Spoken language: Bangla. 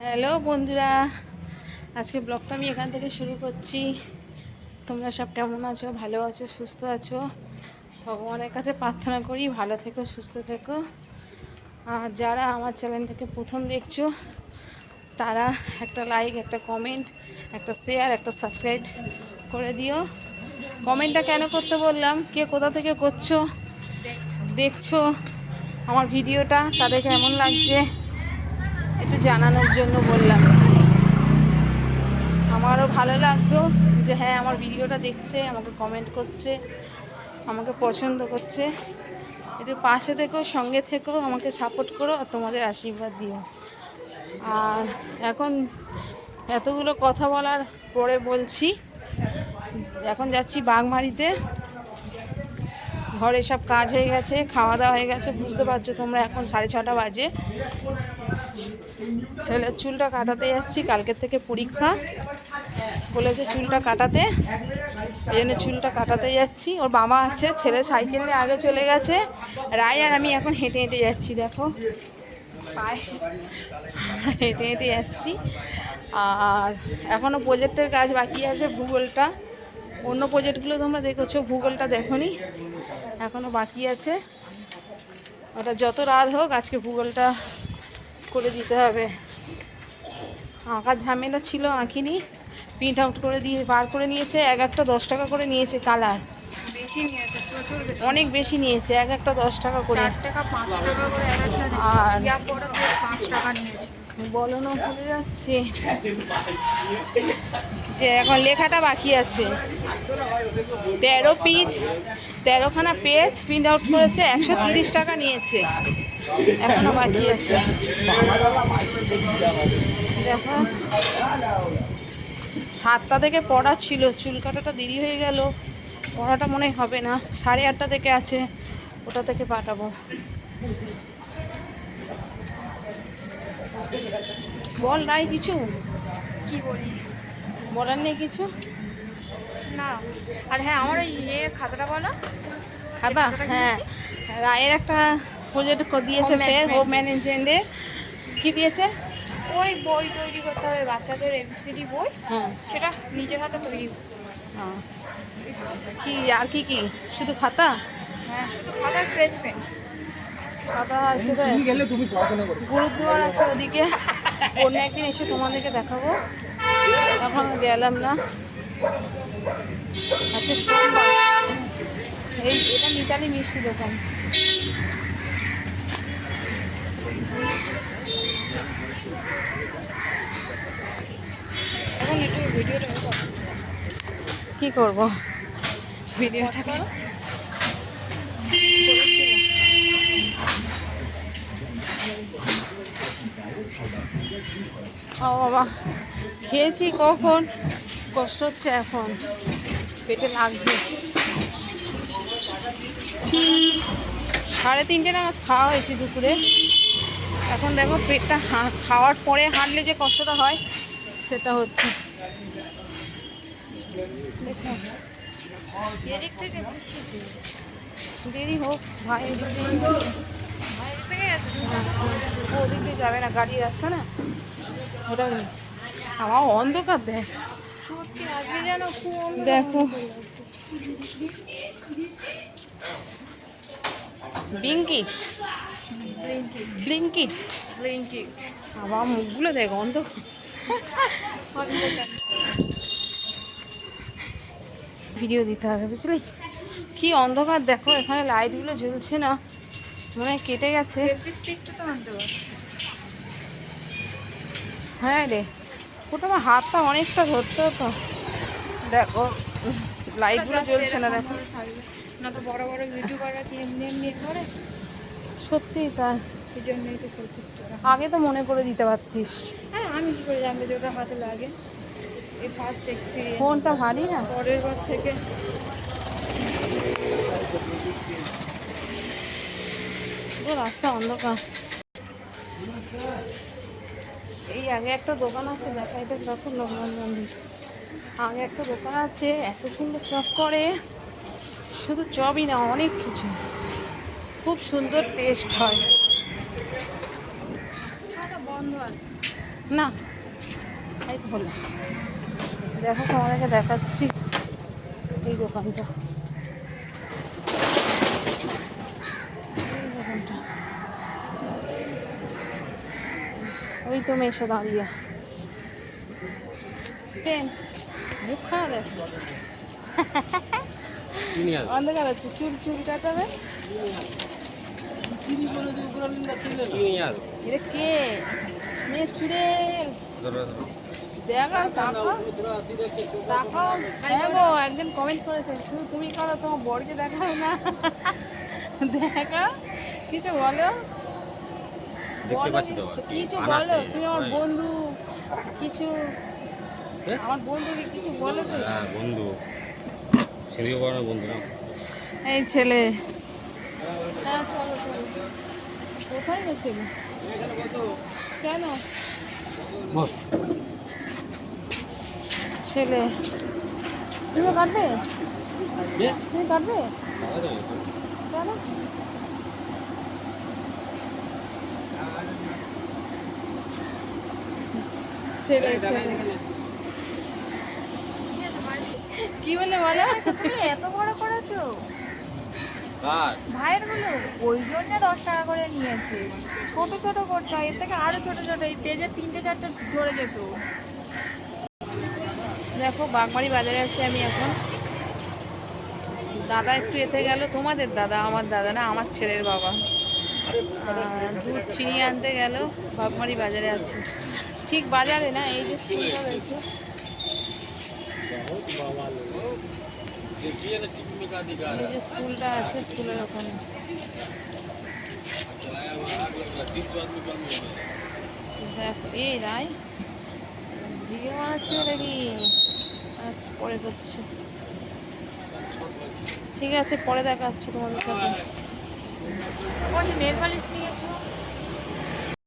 হ্যালো বন্ধুরা, আজকে ব্লগটা আমি এখান থেকে শুরু করছি। তোমরা সব কেমন আছো? ভালো আছো, সুস্থ আছো? ভগবানের কাছে প্রার্থনা করি ভালো থেকো, সুস্থ থেকো। আর যারা আমার চ্যানেলটাকে প্রথম দেখছো তারা একটা লাইক, একটা কমেন্ট, একটা শেয়ার, একটা সাবস্ক্রাইব করে দিও। কমেন্টটা কেন করতে বললাম, কে কোথা থেকে করছো দেখছো আমার ভিডিওটা, তাদের কেমন লাগছে একটু জানানোর জন্য বললাম। আমারও ভালো লাগতো যে হ্যাঁ, আমার ভিডিওটা দেখছে, আমাকে কমেন্ট করছে, আমাকে পছন্দ করছে। একটু পাশে থেকো, সঙ্গে থেকো, আমাকে সাপোর্ট করো আর তোমাদের আশীর্বাদ দিও। আর এখন এতগুলো কথা বলার পরে বলছি, এখন যাচ্ছি বাঘমারিতে। ঘরে সব কাজ হয়ে গেছে, খাওয়া দাওয়া হয়ে গেছে, বুঝতে পারছো তোমরা। এখন 6:30 বাজে। ছেলের চুলটা কাটাতে যাচ্ছি, কালকের থেকে পরীক্ষা বলেছে চুলটা কাটাতে, ওই জন্য চুলটা কাটাতে যাচ্ছি। ওর বাবা আছে, ছেলে সাইকেল নিয়ে আগে চলে গেছে, রায় আর আমি এখন হেঁটে হেঁটে যাচ্ছি। দেখো পায়ে হেঁটে হেঁটে যাচ্ছি। আর এখনও প্রজেক্টের কাজ বাকি আছে, ভূগোলটা। অন্য প্রজেক্টগুলো তোমরা দেখেছো, ভূগোলটা দেখোনি, এখনও বাকি আছে। ওটা যত রাত হোক আজকে ভূগোলটা করে দিতে হবে। আঁকার ঝামেলা ছিল, আঁকিনি। প্রিন্ট আউট করে দিয়ে বার করে নিয়েছে। এক একটা 10 টাকা করে নিয়েছে কালার। বেশি নিয়েছে, প্রচুর বেশি। অনেক বেশি নিয়েছে, এক একটা 10 টাকা করে। 4 টাকা 5 টাকা করে এক একটা আর ইয়া বড় করে 5 টাকা নিয়েছে। বলনো ভুলে যাচ্ছি যে এখন লেখাটা বাকি আছে। 13খানা পেজ প্রিন্ট আউট করেছে, 130 টাকা নিয়েছে। এখনো বাকি আছে। দেখো 7টা থেকে পড়া ছিল, চুল কাটাটা দেরি হয়ে গেল। পড়াটা মনে হবে না, 8:30 থেকে আছে, ওটা থেকে পাঠাবো। বল নাই কিছু, কি বলি? বলার নেই কিছু না। আর হ্যাঁ, আমার ওই খাতাটা বলো। যে খাতা? খাতাটা হ্যাঁ, কিনেছি, রায়ের একটা প্রজেক্ট দিয়েছে, হোম ফের হোম ম্যানেজমেন্ট। ম্যানেজমেন্টে। কি দিয়েছে? ওই বই তৈরি করতে হবে, বাচ্চাদের এবিসিডি বই। হ্যাঁ। সেটা নিজের হাতে তৈরি করতে হবে। হ্যাঁ। কি আর কি কি? শুধু খাতা? হ্যাঁ, শুধু খাতার স্কেচ পেন। খাতা আছে, গুরুদুয়ার আছে ওদিকে, অন্য একদিন এসে তোমাদেরকে দেখাবো, এখন গেলাম না। আচ্ছা সোমবার। এটা মিতালি মিষ্টি দোকান। এখন একটু ভিডিওটা কি করব, পজ ভিডিওটাকে করো। ও বাবা, খেয়েছি কখন, কষ্ট হচ্ছে এখন, পেটে লাগছে। 3:30 নাগাদ খাওয়া হয়েছে দুপুরে। এখন দেখো পেটটা খাওয়ার পরে হাঁটলে যে কষ্টটা হয় সেটা হচ্ছে। দেখো এদিক থেকে বেশি দূর। দেরি হোক, ভাই বাইরে থেকে এত দূর। ওদিক দিয়ে যাবে না, গাড়ি রাস্তা না ওটা। আমার অন্ধকার দেখ, সত্যি আজকে যেন খুব দেখো ব্লিঙ্কিট, ব্লিঙ্কিট, ব্লিঙ্কিট। আমার মুখগুলো দেখ অন্ধকার। ভিডিও দিতে হবে বুঝলি, কি অন্ধকার দেখো। এখানে লাইটগুলো জ্বলছে না, মনে হয় কেটে গেছে। সেলফি স্টিকটা তো আনতে পারো। হ্যাঁ রে, ওটা আমার হাতটা অনেকটা ধরতে হতো। দেখো লাইটগুলো জ্বলছে না, দেখো। না তো বড় বড় ইউটিউবাররা কি এমনি এমনি করে? সত্যিই তাই, এই জন্যই তো সেলফি স্টিক। আগে তো মনে করে দিতে পারতিস। হ্যাঁ, আমি কি করে জানবো যে ওটা হাতে লাগে? এই ফার্স্ট এক্সপিরিয়েন্স। ফোনটা ভারী না, পরের বার থেকে পুরো রাস্তা অন্ধকার। এই আগে একটা দোকান আছে, দেখা এটা দেখো লোকমান মন্দির। আগে একটা দোকান আছে, এত সুন্দর চপ করে, শুধু চপই না অনেক কিছু, খুব সুন্দর টেস্ট হয়। হয়তো বন্ধ আছে। না এই তো হলো। দেখো তোমাদেরকে দেখাচ্ছি এই দোকানটা, এই দোকানটা ওই তো মেশো দাঁড়িয়ে মুখ খাওয়া দেখো অন্ধকার হচ্ছে। চুল চুল কাটাবে এটা কে মেয়ে চুড়েল দেখো তাকাও তাকাও। হ্যাঁ গো একজন কমেন্ট করেছে শুধু তুমি করো তোমার বরকে দেখাও না। দেখাও কিছু বলো দেখতে পাচ্ছি তো কিছু বলো তুমি আমার বন্ধু কিছু আমার বন্ধুকে কিছু বলো তো। হ্যাঁ বন্ধু ছেলেও বড় বন্ধু না এই ছেলে হ্যাঁ চলো চলো কোথায় গেছিল কেন বস ছেলে তুমি কাটবে তুমি কাটবে কেন ছেলে ছেলে কি বলে বলো তুমি এত বড় করেছো কার ভাইয়ের গুলো? ওই জন্য 10 টাকা করে নিয়েছে। ছোট ছোট করতে হয়, এর থেকে আরো ছোট ছোট, এই পেজে 3-4টা ধরে যেত। দেখো বাগমারি বাজারে আছি আমি এখন। দাদা একটু এতে গেল, তোমাদের দাদা, আমার দাদা না, আমার ছেলের বাবা দুধ চিনি আনতে গেল। বাগমারি বাজারে আছি, ঠিক বাজারে না, এই যে স্কুলটা রয়েছে এই যে স্কুলটা আছে স্কুলের ওখানে। দেখো এই রায় ভিডিও বানাচ্ছি নাকি? আচ্ছা পরে করছি, ঠিক আছে পরে দেখা হচ্ছে তোমাদের সাথে। বসে নেল পালিশ নিয়েছো?